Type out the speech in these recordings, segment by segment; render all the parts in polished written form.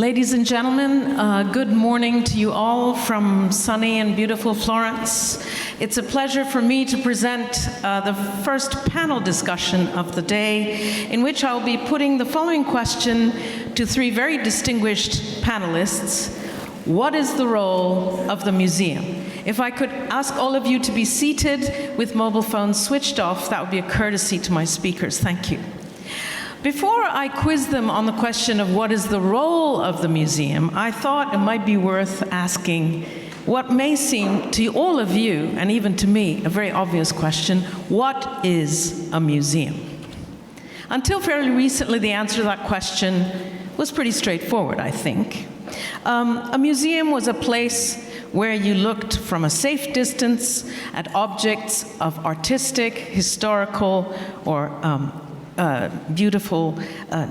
Ladies and gentlemen, good morning to you all from sunny and beautiful Florence. It's a pleasure for me to present the first panel discussion of the day, in which I'll be putting the following question to three very distinguished panelists. What is the role of the museum? If I could ask all of you to be seated with mobile phones switched off, that would be a courtesy to my speakers. Thank you. Before I quiz them on the question of what is the role of the museum, I thought it might be worth asking what may seem to all of you, and even to me, a very obvious question: what is a museum? Until fairly recently, the answer to that question was pretty straightforward, I think. A museum was a place where you looked from a safe distance at objects of artistic, historical, or beautiful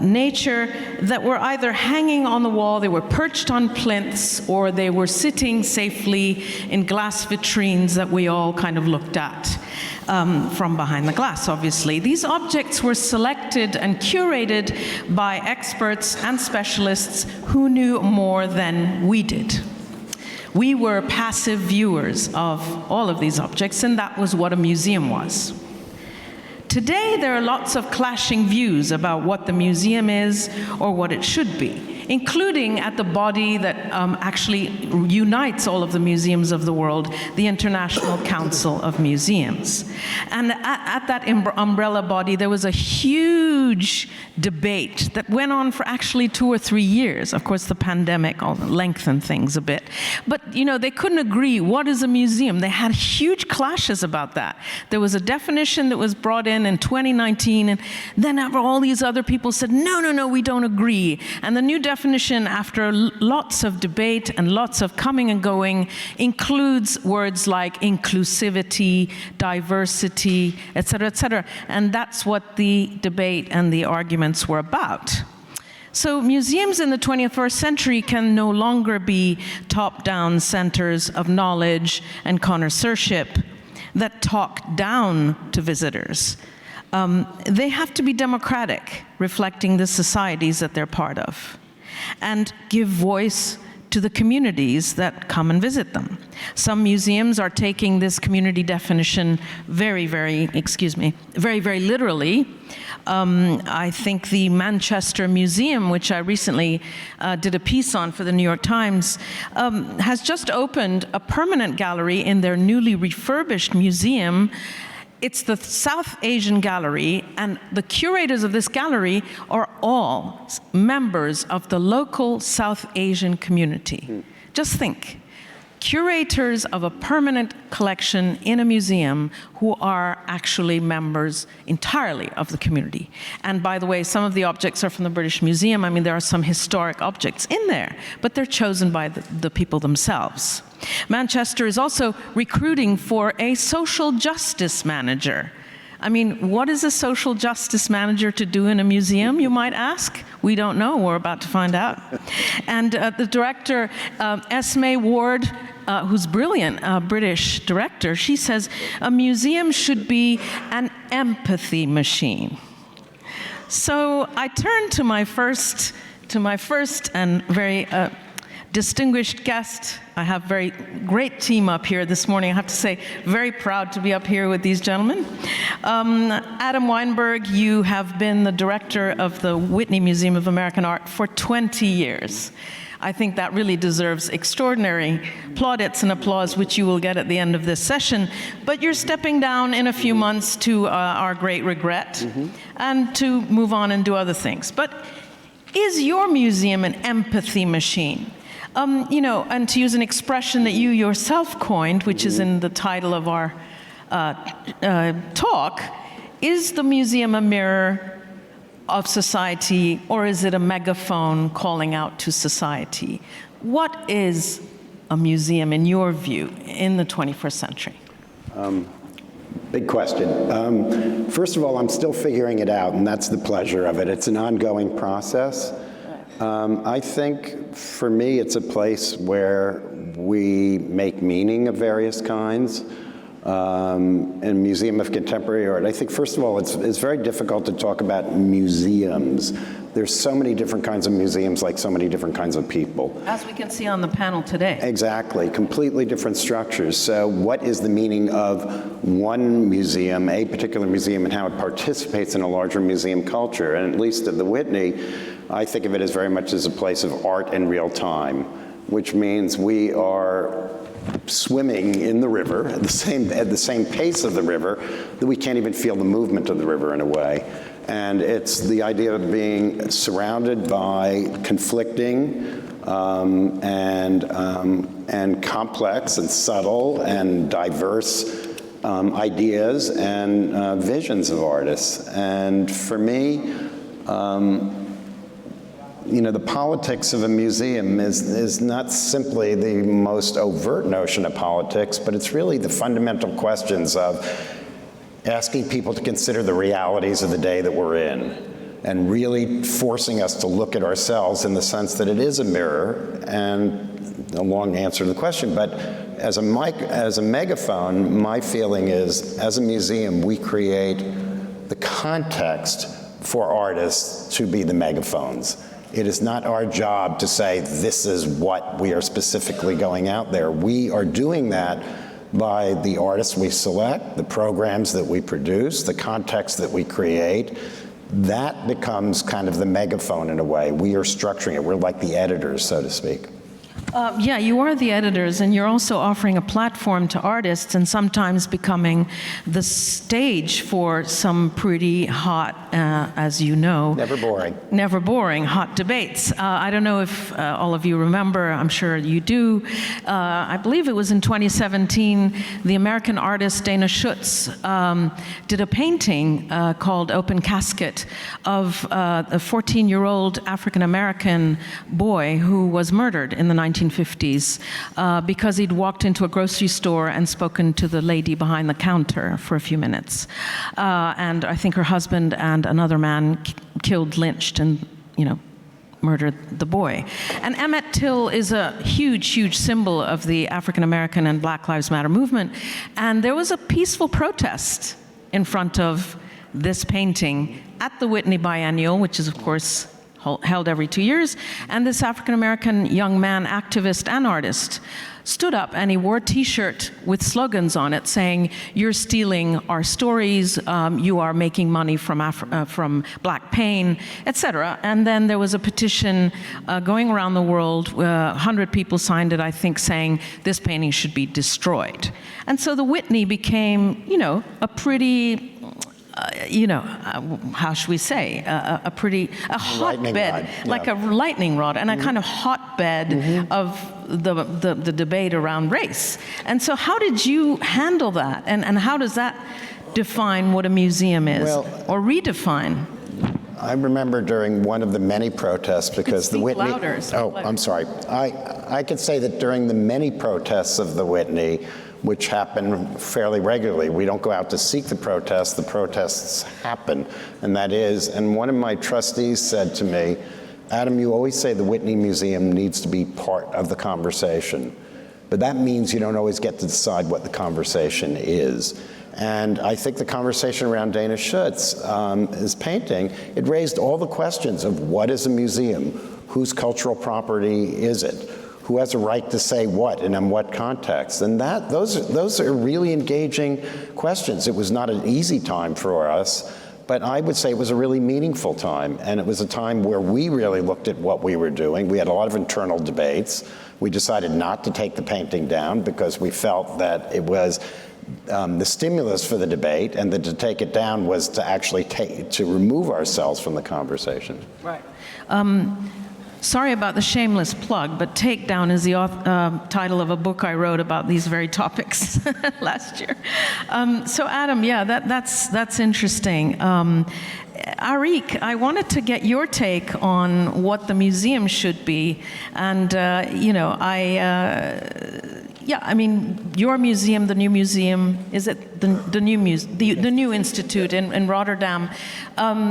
nature that were either hanging on the wall, they were perched on plinths, or they were sitting safely in glass vitrines that we all kind of looked at from behind the glass, obviously. These objects were selected and curated by experts and specialists who knew more than we did. We were passive viewers of all of these objects, and that was what a museum was. Today, there are lots of clashing views about what the museum is or what it should be, including at the body that actually unites all of the museums of the world, the International Council of Museums. And at that umbrella body, there was a huge debate that went on for actually 2 or 3 years. Of course, the pandemic lengthened things a bit. But, you know, they couldn't agree, what is a museum? They had huge clashes about that. There was a definition that was brought in 2019, and then all these other people said, no, we don't agree. And the new definition, after lots of debate and lots of coming and going, includes words like inclusivity, diversity, et cetera, and that's what the debate and the arguments were about. So museums in the 21st century can no longer be top-down centers of knowledge and connoisseurship that talk down to visitors. They have to be democratic, reflecting the societies that they're part of, and give voice to the communities that come and visit them. Some museums are taking this community definition very, very literally. I think the Manchester Museum, which I recently did a piece on for the New York Times, has just opened a permanent gallery in their newly refurbished museum. It's the South Asian Gallery, and the curators of this gallery are all members of the local South Asian community. Just think, curators of a permanent collection in a museum who are actually members entirely of the community. And by the way, some of the objects are from the British Museum. I mean, there are some historic objects in there, but they're chosen by the people themselves. Manchester is also recruiting for a social justice manager. I mean, what is a social justice manager to do in a museum, you might ask? We don't know, we're about to find out. And the director, Esme Ward, who's brilliant, British director, she says, a museum should be an empathy machine. So I turn to my first and very distinguished guest. I have a very great team up here this morning. I have to say, very proud to be up here with these gentlemen. Adam Weinberg, you have been the director of the Whitney Museum of American Art for 20 years. I think that really deserves extraordinary plaudits and applause, which you will get at the end of this session. But you're stepping down in a few months to our great regret, and to move on and do other things. But is your museum an empathy machine? You know, and to use an expression that you yourself coined, which is in the title of our talk, is the museum a mirror of society, or is it a megaphone calling out to society? What is a museum, in your view, in the 21st century? Big question. First of all, I'm still figuring it out, and that's the pleasure of it. It's an ongoing process. I think, for me, it's a place where we make meaning of various kinds. and Museum of Contemporary Art. I think, first of all, it's very difficult to talk about museums. There's so many different kinds of museums, like so many different kinds of people. As we can see on the panel today. Exactly, completely different structures. So what is the meaning of one museum, a particular museum, and how it participates in a larger museum culture? And at least at the Whitney, I think of it as very much as a place of art in real time, which means we are swimming in the river at the same pace of the river that we can't even feel the movement of the river in a way. And it's the idea of being surrounded by conflicting and complex and subtle and diverse ideas and visions of artists. And for me, you know, the politics of a museum is not simply the most overt notion of politics, but it's really the fundamental questions of asking people to consider the realities of the day that we're in, and really forcing us to look at ourselves in the sense that it is a mirror, and a long answer to the question, but as a megaphone, my feeling is, as a museum, we create the context for artists to be the megaphones. It is not our job to say, this is what we are specifically going out there. We are doing that by the artists we select, the programs that we produce, the context that we create. That becomes kind of the megaphone in a way. We are structuring it. We're like the editors, so to speak. Yeah, you are the editors, and you're also offering a platform to artists and sometimes becoming the stage for some pretty hot, as you know. Never boring, hot debates. I don't know if all of you remember, I'm sure you do. I believe it was in 2017, the American artist Dana Schutz did a painting called Open Casket of a 14-year-old African-American boy who was murdered in the 1950s because he'd walked into a grocery store and spoken to the lady behind the counter for a few minutes. And I think her husband and another man killed, lynched, and, murdered the boy. And Emmett Till is a huge, huge symbol of the African American and Black Lives Matter movement. And there was a peaceful protest in front of this painting at the Whitney Biennial, which is, of course, held every 2 years, and this African-American young man, activist and artist, stood up and he wore a t-shirt with slogans on it saying, "You're stealing our stories, you are making money from black pain," etc. And then there was a petition going around the world, 100 people signed it, I think, saying this painting should be destroyed. And so the Whitney became, a pretty how should we say, a hotbed, like a lightning rod, and a kind of hotbed of the debate around race. And so how did you handle that? And how does that define what a museum is, or redefine? I remember during one of the many protests, because the Whitney... Louder, I'm sorry. I could say that during the many protests of the Whitney, which happen fairly regularly. We don't go out to seek the protests happen. And one of my trustees said to me, "Adam, you always say the Whitney Museum needs to be part of the conversation, but that means you don't always get to decide what the conversation is." And I think the conversation around Dana Schutz's painting, it raised all the questions of what is a museum, whose cultural property is it, who has a right to say what and in what context. And those are really engaging questions. It was not an easy time for us, but I would say it was a really meaningful time. And it was a time where we really looked at what we were doing. We had a lot of internal debates. We decided not to take the painting down because we felt that it was the stimulus for the debate, and that to take it down was to actually to remove ourselves from the conversation. Right. Sorry about the shameless plug, but Takedown is the title of a book I wrote about these very topics last year. So Adam, yeah, that's interesting. Aric, I wanted to get your take on what the museum should be, and your museum, the new museum, is it the new Instituut in Rotterdam?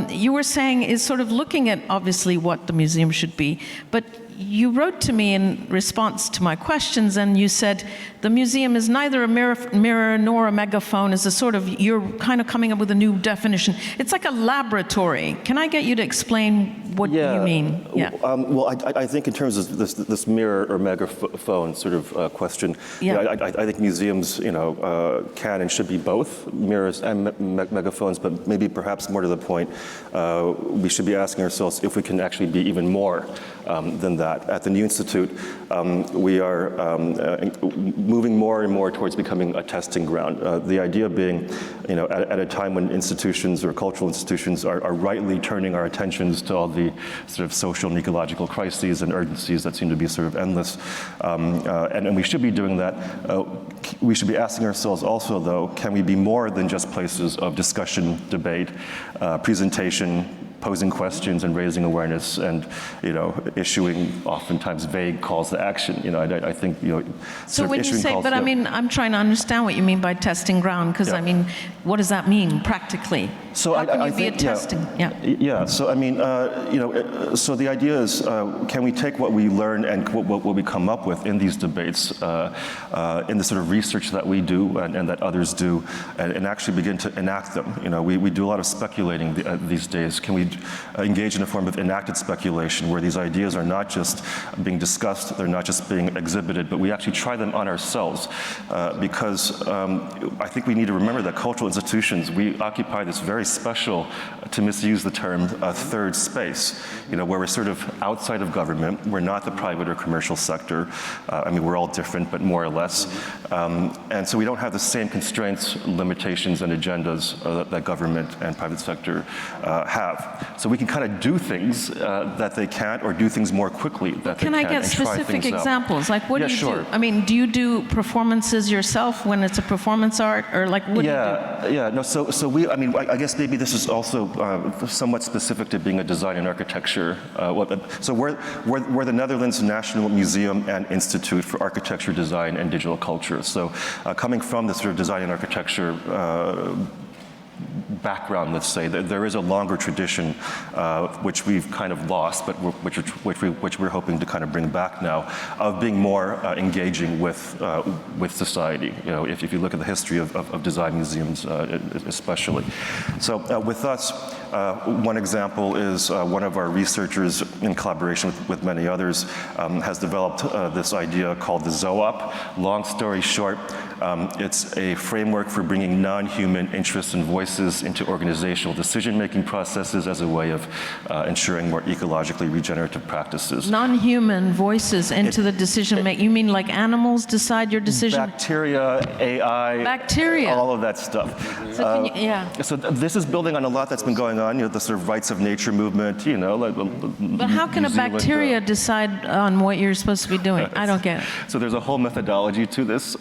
You were saying is sort of looking at obviously what the museum should be, but you wrote to me in response to my questions, and you said the museum is neither a mirror nor a megaphone. Is a sort of, you're kind of coming up with a new definition. It's like a laboratory. Can I get you to explain what you mean? Yeah. Well, I think in terms of this mirror or megaphone sort of question, I think museums, can and should be both mirrors and megaphones, but maybe perhaps more to the point, we should be asking ourselves if we can actually be even more than that. At the New Institute, we are moving more and more towards becoming a testing ground. The idea being, at a time when institutions or cultural institutions are rightly turning our attentions to all the sort of social and ecological crises and urgencies that seem to be sort of endless, and we should be doing that. We should be asking ourselves also, though, can we be more than just places of discussion, debate, presentation, posing questions and raising awareness and, issuing oftentimes vague calls to action. I think, So when you say, but I mean, I'm trying to understand what you mean by testing ground, because I mean, what does that mean practically? So how can you be a testing? So I mean, so the idea is, can we take what we learn and what we come up with in these debates, in the sort of research that we do and that others do, and actually begin to enact them? We do a lot of speculating these days. Can we engage in a form of enacted speculation where these ideas are not just being discussed, they're not just being exhibited, but we actually try them on ourselves, because I think we need to remember that cultural institutions, we occupy this very special, to misuse the term, third space, where we're sort of outside of government. We're not the private or commercial sector. I mean, we're all different, but more or less. And so we don't have the same constraints, limitations, and agendas that government and private sector have. So we can kind of do things that they can't, or do things more quickly that they can't. Can I get specific examples? Like, what do you do? I mean, do you do performances yourself when it's a performance art, or like, what do you do? No, so we, I mean, I guess maybe this is also somewhat specific to being a design and architecture. So we're the Netherlands National Museum and Institute for Architecture, Design, and Digital Culture. So coming from the sort of design and architecture background, let's say, there is a longer tradition which we've kind of lost, but which we're hoping to kind of bring back now, of being more engaging with society. If you look at the history of design museums, especially. So with us, one example is one of our researchers, in collaboration with many others, has developed this idea called the ZOOP. Long story short, it's a framework for bringing non-human interests and voices into organizational decision-making processes as a way of ensuring more ecologically regenerative practices. Non-human voices into the decision-making. You mean like animals decide your decision? Bacteria, AI, all of that stuff. So, so this is building on a lot that's been going on, the sort of rights of nature movement, But how can a bacteria decide on what you're supposed to be doing? I don't get it. So there's a whole methodology to this.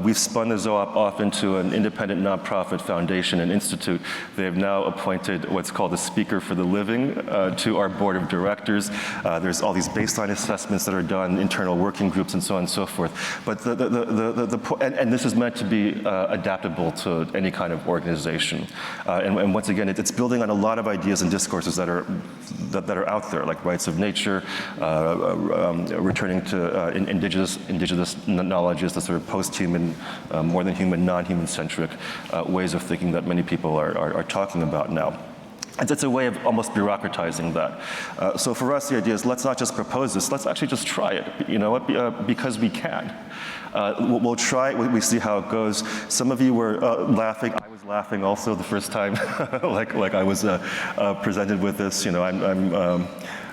We've spun the ZOOP off into an independent nonprofit foundation and institute. They have now appointed what's called a speaker for the living to our board of directors. There's all these baseline assessments that are done, internal working groups, and so on and so forth. But and this is meant to be adaptable to any kind of organization. And once again, it's building on a lot of ideas and discourses that are out there, like rights of nature, returning to indigenous knowledges, the sort of post-human, more than human, non-human centric ways of thinking that many people are talking about now. And it's a way of almost bureaucratizing that. So for us, the idea is, let's not just propose this, let's actually just try it, because we can. We'll try it, we see how it goes. Some of you were laughing. I was laughing also the first time, like I was presented with this.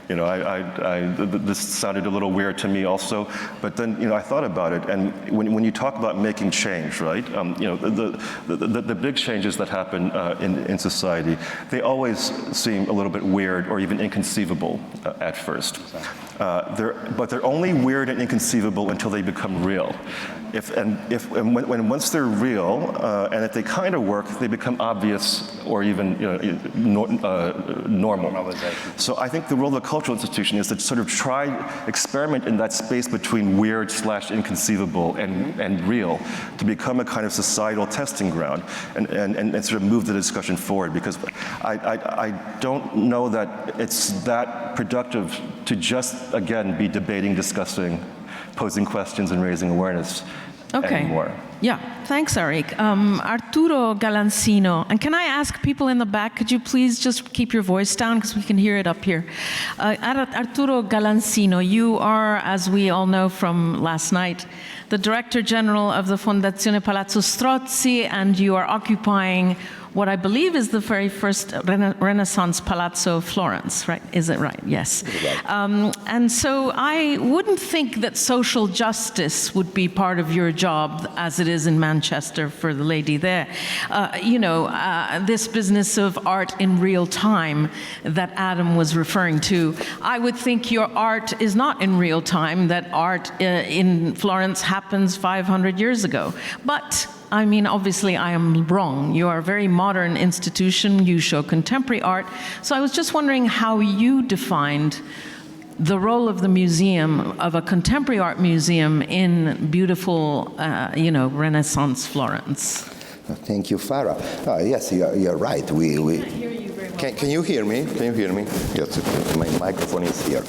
This sounded a little weird to me also, but then I thought about it, and when you talk about making change, right? The big changes that happen in society, they always seem a little bit weird or even inconceivable at first. But they're only weird and inconceivable until they become real. when once they're real, and if they kind of work, they become obvious or even normal. So I think the role of the cultural institution is to sort of experiment in that space between weird / inconceivable and real, to become a kind of societal testing ground and sort of move the discussion forward, because I don't know that it's that productive to just, again, be debating, discussing, posing questions and raising awareness anymore. Yeah, thanks, Aric. Arturo Galansino, and can I ask people in the back, could you please just keep your voice down because we can hear it up here. Arturo Galansino, you are, as we all know from last night, the Director General of the Fondazione Palazzo Strozzi, and you are occupying what I believe is the very first Renaissance Palazzo of Florence, right? Is it right? Yes. And so I wouldn't think that social justice would be part of your job as it is in Manchester for the lady there. This business of art in real time that Adam was referring to, I would think your art is not in real time, that art in Florence happens 500 years ago. But I mean, obviously, I am wrong. You are a very modern institution. You show contemporary art. So I was just wondering how you defined the role of the museum, of a contemporary art museum in beautiful, Renaissance Florence. Thank you, Farah. Yes, you're right. I can't hear you very well. Can you hear me? Can you hear me? Yes, my microphone is here,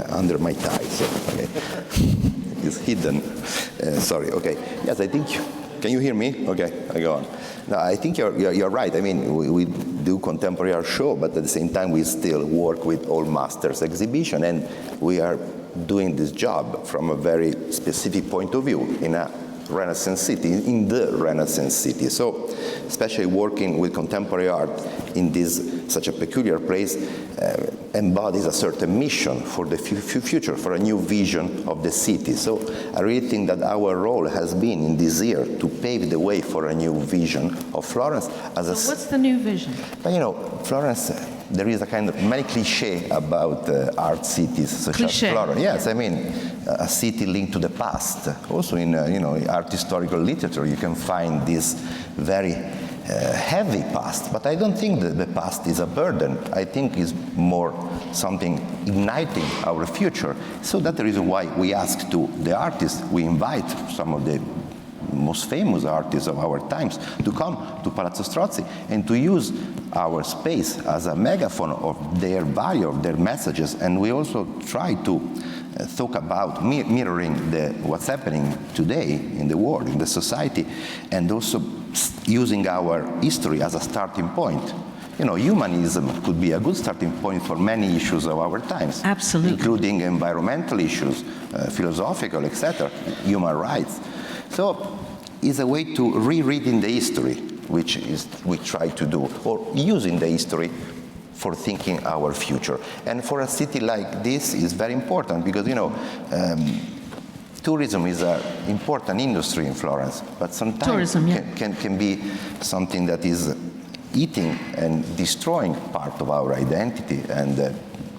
under my tie. So, okay. It's hidden. Sorry. Okay. Yes, I think. Can you hear me? Okay, I go on. No, I think you're right. I mean, we do contemporary art show, but at the same time, we still work with All Masters exhibition, and we are doing this job from a very specific point of view in a Renaissance city, in the Renaissance city. So, especially working with contemporary art in such a peculiar place embodies a certain mission for the future, for a new vision of the city. So I really think that our role has been in this year to pave the way for a new vision of Florence. So what's the new vision? But Florence, there is a kind of many cliché about art cities such as Florence. Yes, I mean, a city linked to the past. Also in art historical literature, you can find this very heavy past, but I don't think that the past is a burden. I think it's more something igniting our future. So that's the reason why we ask to the artists, we invite some of the most famous artists of our times to come to Palazzo Strozzi and to use our space as a megaphone of their value, of their messages. And we also try to talk about mirroring what's happening today in the world, in the society, and also using our history as a starting point. Humanism could be a good starting point for many issues of our times. Absolutely. Including environmental issues, philosophical, etc., human rights. So it's a way to rereading the history, which we try to do, or using the history for thinking our future. And for a city like this is very important because, tourism is an important industry in Florence, but sometimes can be something that is eating and destroying part of our identity, and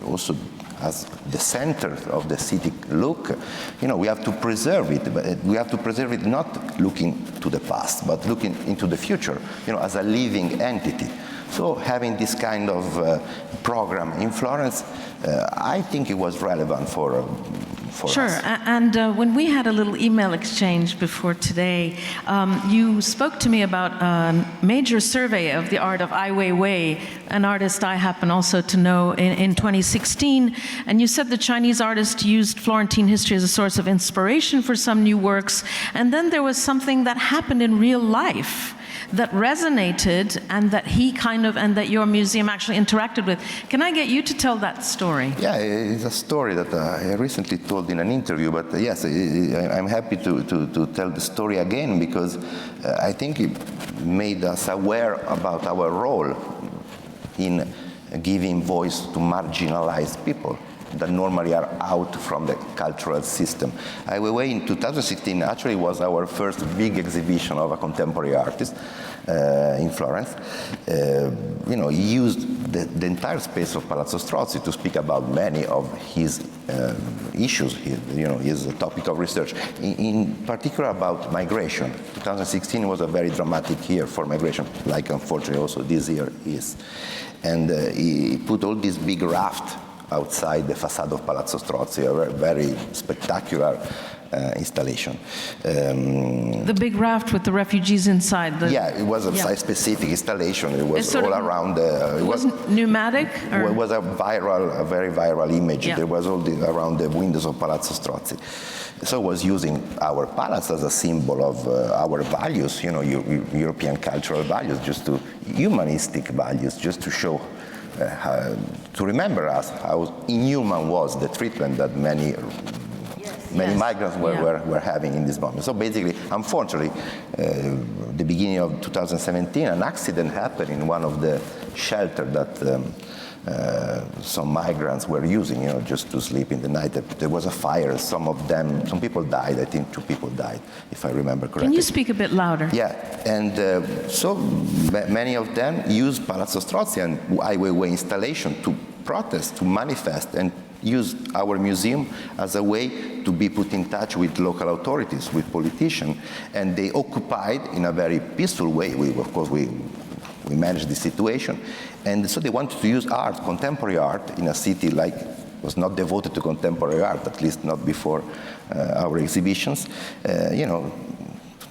also as the center of the city look, we have to preserve it, but we have to preserve it not looking to the past, but looking into the future, as a living entity. So having this kind of program in Florence, I think it was relevant for us. Sure, and when we had a little email exchange before today, you spoke to me about a major survey of the art of Ai Weiwei, an artist I happen also to know in 2016, and you said the Chinese artist used Florentine history as a source of inspiration for some new works, and then there was something that happened in real life that resonated and that and that your museum actually interacted with. Can I get you to tell that story? Yeah, it's a story that I recently told in an interview, but yes, I'm happy to tell the story again because I think it made us aware about our role in giving voice to marginalized people. that normally are out from the cultural system. Ai Weiwei in 2016 actually was our first big exhibition of a contemporary artist in Florence. He used the entire space of Palazzo Strozzi to speak about many of his issues, his topic of research, in particular about migration. 2016 was a very dramatic year for migration, like unfortunately also this year is. And he put all this big raft outside the facade of Palazzo Strozzi, a very spectacular installation. The big raft with the refugees inside. Yeah, it was a site-specific installation. It was all around. It wasn't pneumatic? Or? It was a very viral image. Yeah. There was all around the windows of Palazzo Strozzi. So it was using our palace as a symbol of our values, European cultural values, humanistic values, just to show, to remember us how inhuman was the treatment that many migrants were having in this moment. So basically, unfortunately, the beginning of 2017, an accident happened in one of the shelters that some migrants were using, just to sleep in the night. There was a fire. Some people died. I think 2 people died, if I remember correctly. Can you speak a bit louder? Yeah, and so many of them used Palazzo Strozzi and Ai Weiwei installation to protest, to manifest, and use our museum as a way to be put in touch with local authorities, with politicians, and they occupied in a very peaceful way. We managed the situation, and so they wanted to use art, contemporary art, in a city like was not devoted to contemporary art, at least not before our exhibitions.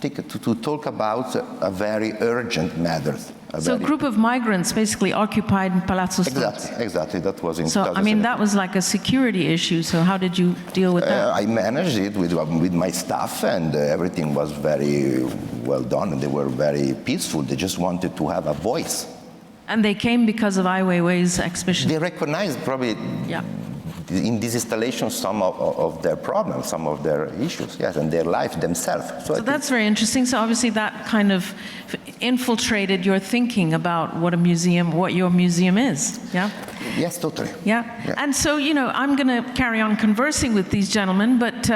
To talk about a very urgent matter. So a group of migrants basically occupied Palazzo Strozzi. Exactly. That was in. So that was like a security issue. So how did you deal with that? I managed it with my staff, and everything was very well done. And they were very peaceful. They just wanted to have a voice. And they came because of Ai Weiwei's exhibition. They recognized probably. Yeah. In this installation, some of their problems, some of their issues, yes, and their life themselves. So that's very interesting. So obviously that kind of infiltrated your thinking about what your museum is, yeah? Yes, totally. Yeah. And so, I'm going to carry on conversing with these gentlemen, but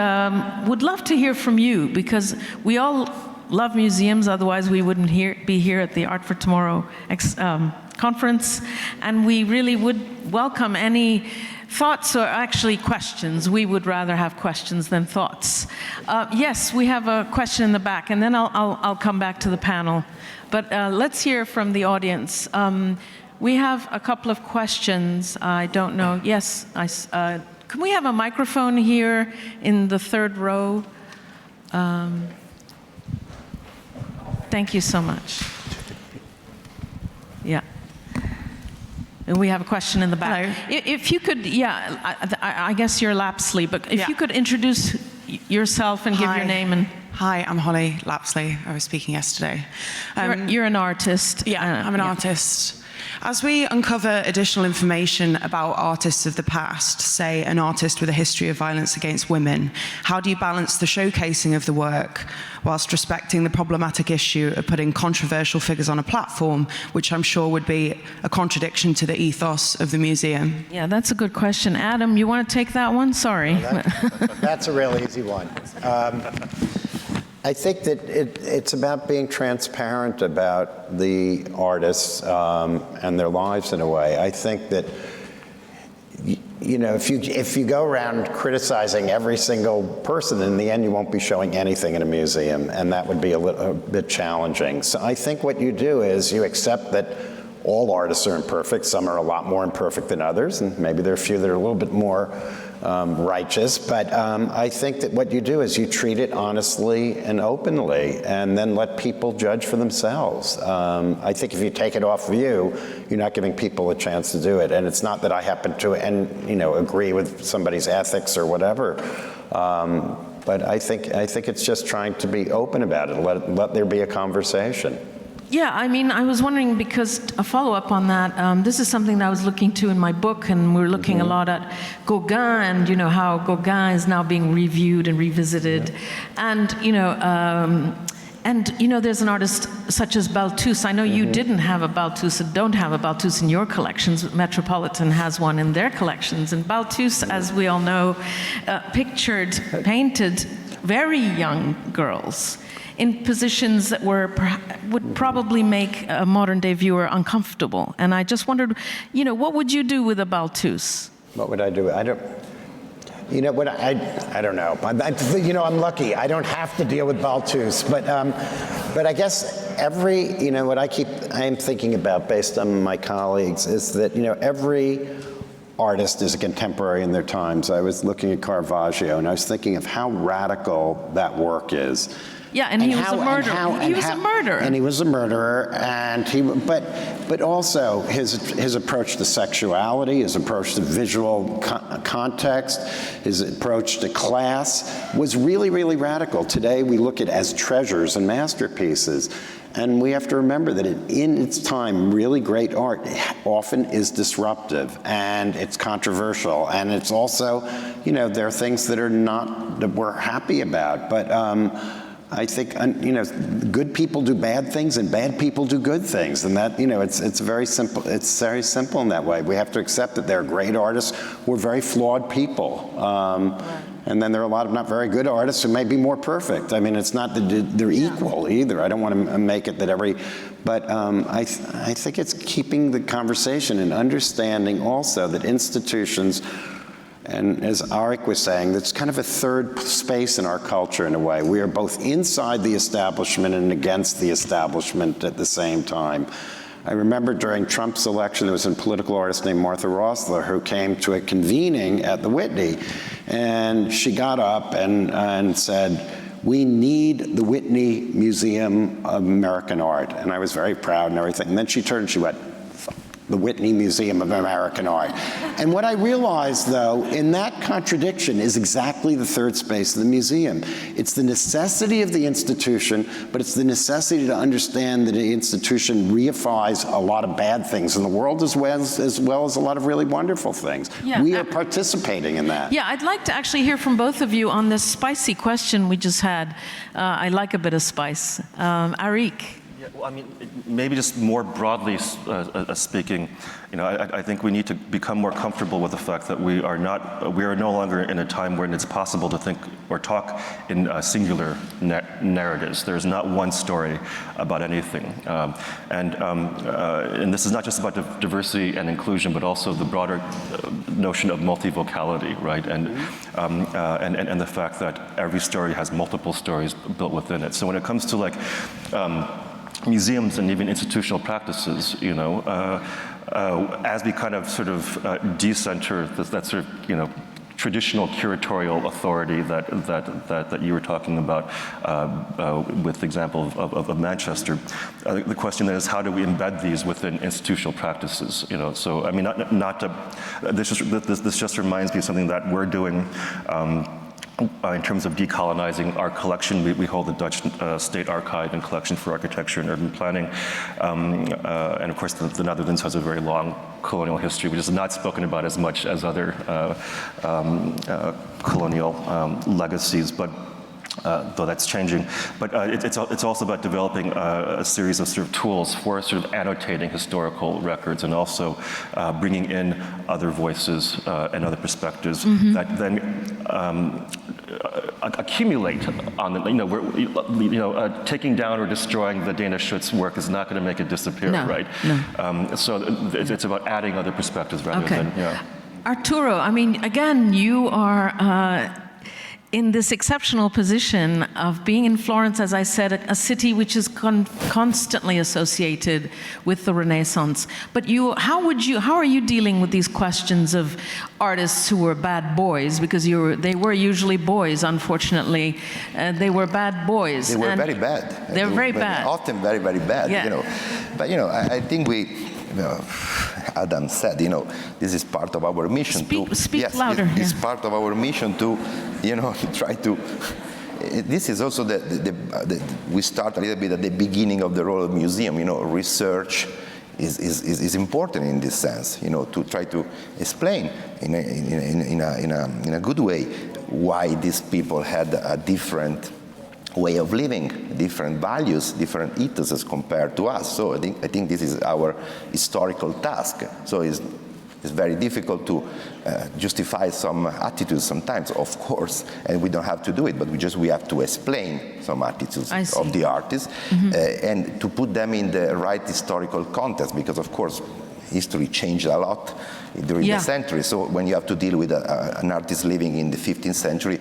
would love to hear from you, because we all love museums, otherwise we wouldn't be here at the Art for Tomorrow conference, and we really would welcome any thoughts, or actually questions. We would rather have questions than thoughts. Yes, we have a question in the back, and then I'll come back to the panel. But let's hear from the audience. We have a couple of questions. I don't know. Yes, can we have a microphone here in the 3rd row? Thank you so much. Yeah. And we have a question in the back. Hello. If you could, I guess you're Lapsley, but if you could introduce yourself and give your name and... Hi, I'm Holly Lapsley. I was speaking yesterday. You're an artist. Yeah, I'm an artist. As we uncover additional information about artists of the past, say an artist with a history of violence against women, how do you balance the showcasing of the work whilst respecting the problematic issue of putting controversial figures on a platform, which I'm sure would be a contradiction to the ethos of the museum? Yeah, that's a good question. Adam, you want to take that one? Sorry. That's a real easy one. I think that it's about being transparent about the artists and their lives in a way. I think that, if you go around criticizing every single person, in the end you won't be showing anything in a museum, and that would be a bit challenging. So I think what you do is you accept that all artists are imperfect. Some are a lot more imperfect than others, and maybe there are a few that are a little bit more righteous, but I think that what you do is you treat it honestly and openly, and then let people judge for themselves. I think if you take it off of you're not giving people a chance to do it. And it's not that I happen to agree with somebody's ethics or whatever, but I think it's just trying to be open about it. Let there be a conversation. Yeah, I was wondering, because a follow-up on that, this is something that I was looking to in my book, and we're looking a lot at Gauguin, and how Gauguin is now being reviewed and revisited. And, And you know, there's an artist such as Balthus. I know you didn't have a Balthus and don't have a Balthus in your collections. Metropolitan has one in their collections. And Balthus, as we all know, painted very young girls in positions that would probably make a modern-day viewer uncomfortable. And I just wondered, you know, what would you do with a Balthus? What would I do? I don't know. You know, I'm lucky. I don't have to deal with Balthus, but I guess what I am thinking about based on my colleagues is that, you know, every artist is a contemporary in their times. I was looking at Caravaggio and I was thinking of how radical that work is. Yeah, and he was a murderer. He was a murderer. And he was a murderer, but also his approach to sexuality, his approach to visual context, his approach to class was really, really radical. Today we look at it as treasures and masterpieces. And we have to remember that in its time, really great art often is disruptive and it's controversial. And it's also, you know, there are things that we're happy about. But I think, you know, good people do bad things and bad people do good things. And that, you know, it's very simple. It's very simple in that way. We have to accept that there are great artists who are very flawed people. And then there are a lot of not very good artists who may be more perfect. I mean, it's not that they're equal either. I don't want to make it that but I think it's keeping the conversation and understanding also that institutions, and as Aric was saying, that's kind of a third space in our culture in a way. We are both inside the establishment and against the establishment at the same time. I remember during Trump's election, there was a political artist named Martha Rosler who came to a convening at the Whitney, and she got up and said, "We need the Whitney Museum of American Art." And I was very proud and everything. And then she turned and she went, "The Whitney Museum of American Art." And what I realized, though, in that contradiction is exactly the third space of the museum. It's the necessity of the institution, but it's the necessity to understand that the institution reifies a lot of bad things in the world as well as a lot of really wonderful things. Yeah, we are participating in that. Yeah, I'd like to actually hear from both of you on this spicy question we just had. I like a bit of spice. Aric. Well, I mean, maybe just more broadly speaking, you know, I think we need to become more comfortable with the fact that we are no longer in a time when it's possible to think or talk in singular narratives. There's not one story about anything. And this is not just about diversity and inclusion, but also the broader notion of multivocality, right? And the fact that every story has multiple stories built within it. So when it comes to like, museums and even institutional practices, you know, as we kind of sort of decenter that sort of, you know, traditional curatorial authority that you were talking about with the example of Manchester. The question then is, how do we embed these within institutional practices? You know, so I mean, this just reminds me of something that we're doing. In terms of decolonizing our collection, we hold the Dutch State Archive and Collection for Architecture and Urban Planning. And of course, the Netherlands has a very long colonial history, which is not spoken about as much as other colonial legacies. But though that's changing. But it's also about developing a series of sort of tools for sort of annotating historical records and also bringing in other voices and other perspectives that then accumulate on the, taking down or destroying the Dana Schutz work is not going to make it disappear, right? No. So it's about adding other perspectives rather than, Arturo, I mean, again, you are in this exceptional position of being in Florence, as I said, a city which is constantly associated with the Renaissance. But how are you dealing with these questions of artists who were bad boys? Because they were usually boys, unfortunately. They were bad boys. They were very bad. They were very bad. Often very, very bad, yeah. you know. But, you know, I think Adam said, you know, this is part of our mission Speak louder. It's part of our mission to, you know, try to. This is also we start a little bit at the beginning of the role of museum. You know, research is important in this sense. You know, to try to explain in a good way why these people had a different way of living, different values, different ethos compared to us. So I think this is our historical task. So it's very difficult to justify some attitudes sometimes, of course, and we don't have to do it, but we have to explain some attitudes of the artists and to put them in the right historical context, because of course history changed a lot during the century. So when you have to deal with an artist living in the 15th century,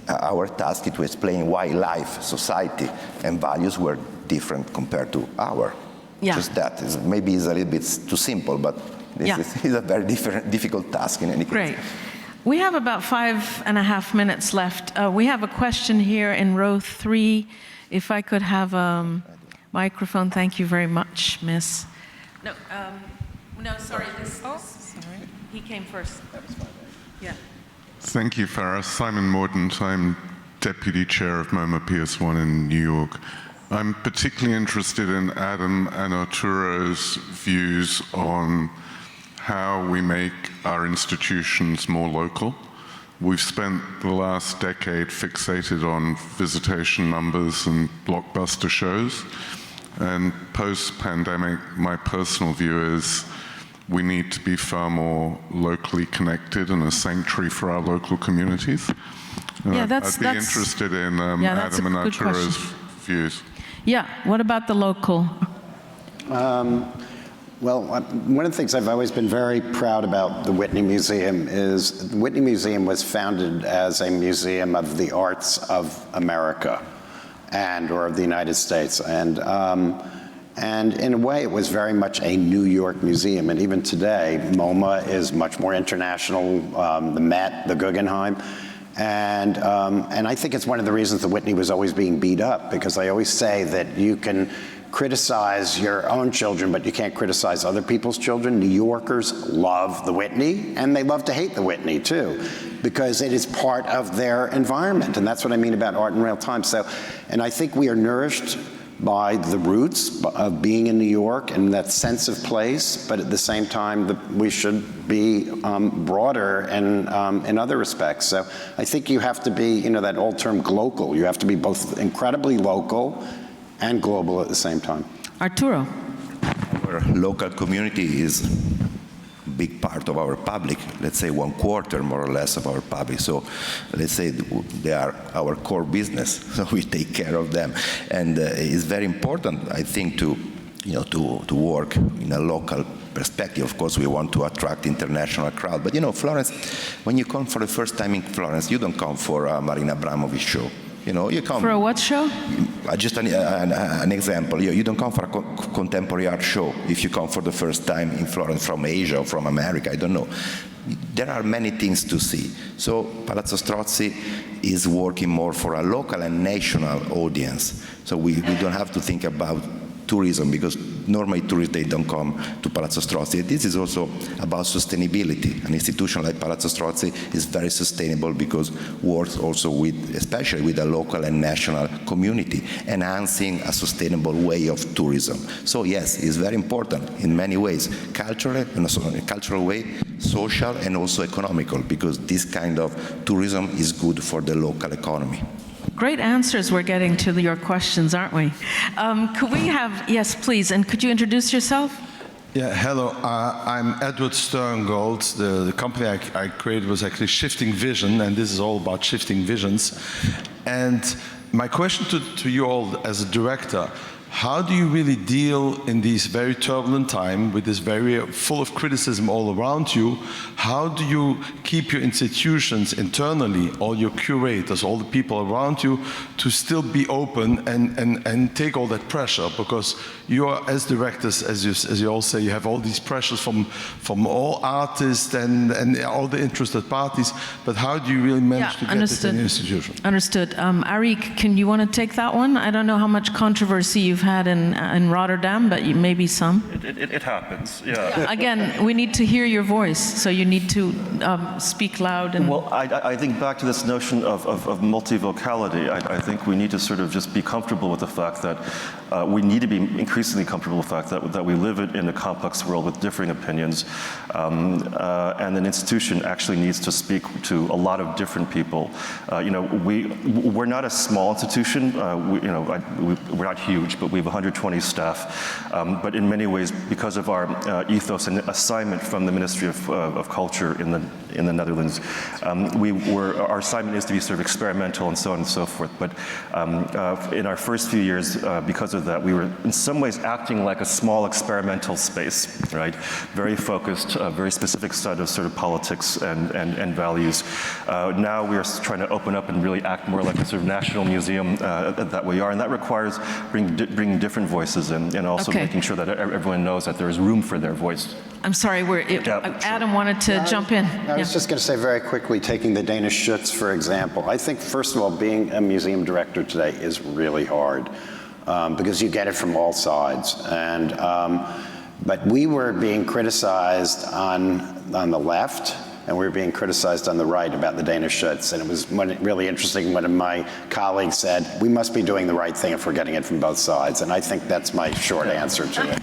our task is to explain why life, society, and values were different compared to our. Just that. Maybe it's a little bit too simple, but this is a very difficult task in any case. Great. We have about 5.5 minutes left. We have a question here in row 3. If I could have a microphone, thank you very much, Miss. No, sorry. Sorry. He came first. That was fine. Yeah. Thank you, Farah. Simon Mordaunt. I'm Deputy Chair of MoMA PS1 in New York. I'm particularly interested in Adam and Arturo's views on how we make our institutions more local. We've spent the last decade fixated on visitation numbers and blockbuster shows. And post-pandemic, my personal view is we need to be far more locally connected and a sanctuary for our local communities. I'd be interested in Adam and Arturo's views. Yeah, what about the local? Well, one of the things I've always been very proud about the Whitney Museum is the Whitney Museum was founded as a museum of the arts of America or of the United States. And in a way, it was very much a New York museum. And even today, MoMA is much more international, the Met, the Guggenheim. And I think it's one of the reasons the Whitney was always being beat up, because I always say that you can criticize your own children, but you can't criticize other people's children. New Yorkers love the Whitney, and they love to hate the Whitney too, because it is part of their environment. And that's what I mean about art in real time. And I think we are nourished by the roots of being in New York and that sense of place, but at the same time, we should be broader in other respects. So I think you have to be, that old term, global. You have to be both incredibly local and global at the same time. Arturo. Our local community is a big part of our public, let's say 1/4 more or less of our public. So let's say they are our core business, so we take care of them. And it's very important, I think, to work in a local perspective. Of course, we want to attract international crowd. But Florence, when you come for the first time in Florence, you don't come for a Marina Abramovic show. You come for a what show? Just an example. You don't come for a contemporary art show if you come for the first time in Florence from Asia or from America. I don't know. There are many things to see. So Palazzo Strozzi is working more for a local and national audience. So we don't have to think about tourism, because normally tourists, they don't come to Palazzo Strozzi. This is also about sustainability. An institution like Palazzo Strozzi is very sustainable because works also especially with the local and national community, enhancing a sustainable way of tourism. So yes, it's very important in many ways, culturally, and also in a cultural way, social and also economical, because this kind of tourism is good for the local economy. Great answers we're getting to your questions, aren't we? Could we have, yes, please, and could you introduce yourself? Yeah, hello, I'm Edward Sterngold. The company I created was actually Shifting Vision, and this is all about shifting visions. And my question to you all as a director, how do you really deal in these very turbulent times with this very full of criticism all around you? How do you keep your institutions internally, all your curators, all the people around you, to still be open and take all that pressure? Because you are, as directors, as you all say, you have all these pressures from all artists and all the interested parties, but how do you really manage to get it in the institution? Understood. Aric, can you want to take that one? I don't know how much controversy you've had in Rotterdam, but maybe some. It happens, yeah. Again, we need to hear your voice, so you need to speak loud. Well, I think back to this notion of multivocality. I think we need to sort of just be comfortable with the fact that we need to be increasingly comfortable with the fact that we live in a complex world with differing opinions, and an institution actually needs to speak to a lot of different people. We're not a small small institution. We're not huge, but we have 120 staff. But in many ways, because of our ethos and assignment from the Ministry of Culture in the Netherlands, our assignment is to be sort of experimental and so on and so forth. But in our first few years, because of that, we were in some ways acting like a small experimental space, right? Very focused, very specific set of sort of politics and values. Now we are trying to open up and really act more like a sort of national museum that we are, and that requires bringing different voices in, and also making sure that everyone knows that there is room for their voice. I'm sorry, Adam wanted to jump in. I was just going to say very quickly, taking the Danish Schutz, for example. I think, first of all, being a museum director today is really hard because you get it from all sides. But we were being criticized on the left, and we were being criticized on the right about the Danish Schutz. And it was really interesting when my colleague said, we must be doing the right thing if we're getting it from both sides. And I think that's my short answer to it.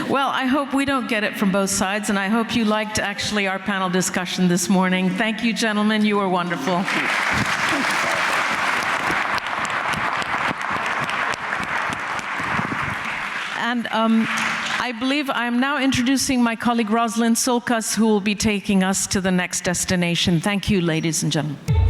Well, I hope we don't get it from both sides, and I hope you liked actually our panel discussion this morning. Thank you, gentlemen. You were wonderful. And I believe I'm now introducing my colleague Rosalind Sulkas, who will be taking us to the next destination. Thank you, ladies and gentlemen.